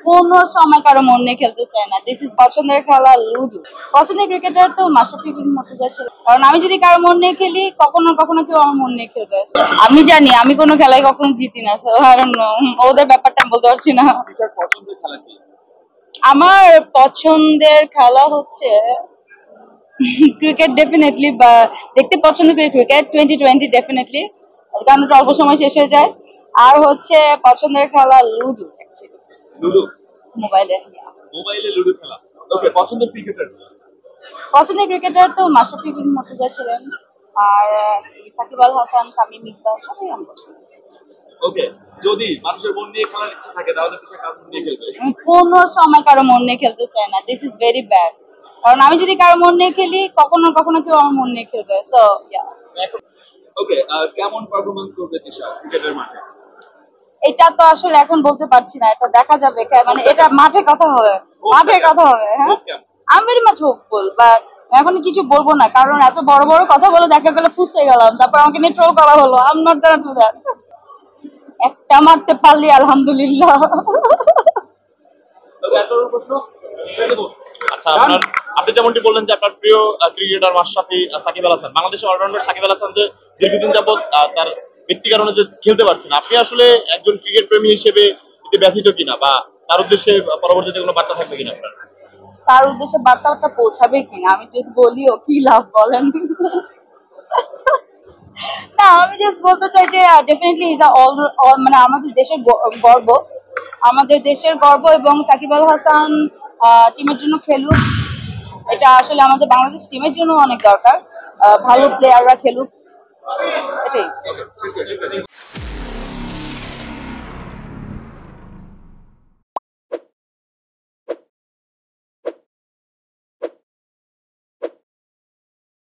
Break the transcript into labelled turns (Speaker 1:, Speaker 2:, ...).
Speaker 1: কোনো সময় কারো মন নিয়ে খেলতে চায় না। দিস ইজ পছন্দের খেলা লুডো। পছন্দের ক্রিকেটার তো মাশরাফি বিন মুর্তজা ছিল। কারণ আমি যদি কারো মন নিয়ে খেলি কখনো কখনো কেউ আমার মন নিয়ে খেলবে। আমি জানি আমি কোনো খেলায় কখনো জিতি না, সো আই ডোন্ট নো, ওদের ব্যাপারটা আমি বলতে পারছি না। আমার পছন্দের খেলা হচ্ছে ক্রিকেট ডেফিনেটলি, বা দেখতে পছন্দ করি ক্রিকেট 2020 ডেফিনেটলি, কারণ ওটা অল্প সময় শেষ হয়ে যায়। আর হচ্ছে পছন্দের খেলা লুডো,
Speaker 2: লুডো
Speaker 1: মোবাইলে।
Speaker 2: মোবাইলে লুডো খেলা। ওকে, পছন্দের ক্রিকেটার?
Speaker 1: পছন্দের ক্রিকেটার তো মাশরাফি বিন মুর্তজা ছিলেন, আর সাকিব আল হাসান, তামিম ইকবাল, সবাই আমার পছন্দ।
Speaker 2: ওকে, যদি মানুষের মন নিয়ে খেলার ইচ্ছা থাকে তাহলে তুমি কার মন নিয়ে খেলবে?
Speaker 1: কোনো সময় কারো মন নিয়ে খেলতে চায় না। This is very bad. কারণ আমি যদি কারো মন নিয়ে খেলি কখনো কখনো কেউ আমার মন নিয়ে খেলবে, সো
Speaker 2: ওকে, কেমন পারফরমেন্স করবে তিশা ক্রিকেটের মাঠে?
Speaker 1: এটা তো আসলে এখন বলতে পারছি না, এটা দেখা যাবে। মানে এটা মাঠে কথা হবে, মাঠে কথা হবে। হ্যাঁ, আমি ভেরি মাচ হোপফুল, বাট এখন কিছু বলবো না, কারণ এত বড় বড় কথা বলে দেখা গেলে ফুসে গেলাম, তারপর আমাকে নিয়ে ট্রোল করা হলো। I am not gonna do that. একটা মারতে পারলি আলহামদুলিল্লাহ।
Speaker 2: আচ্ছা, আপনি যেমনটি বললেন যে আপনার প্রিয় ক্রিকেটার মাশরাফি সাকিব আল হাসান, বাংলাদেশের অলরাউন্ডার সাকিব আল হাসান যে দীর্ঘদিন যাবত তার ব্যক্তি কারণে যে খেলতে পারছেন, আপনি আসলে একজন ক্রিকেট প্রেমী হিসেবে এতে ব্যথিত কিনা, বা তার উদ্দেশ্যে পরবর্তীতে কোনো বার্তা থাকবে কিনা আপনার?
Speaker 1: তার উদ্দেশ্যে বার্তাটা পৌঁছাবে কিনা আমি যদি বলিও কি লাভ বলেন। না, আমি জাস্ট বলতে চাই যে ডেফিনেটলি ইজ মানে আমাদের দেশের গর্ব, আমাদের দেশের গর্ব, এবং সাকিব আল হাসান টিমের জন্য খেলুক, এটা আসলে আমাদের বাংলাদেশ টিমের জন্য অনেক দরকার। ভালো প্লেয়াররা খেলুক, এটাই।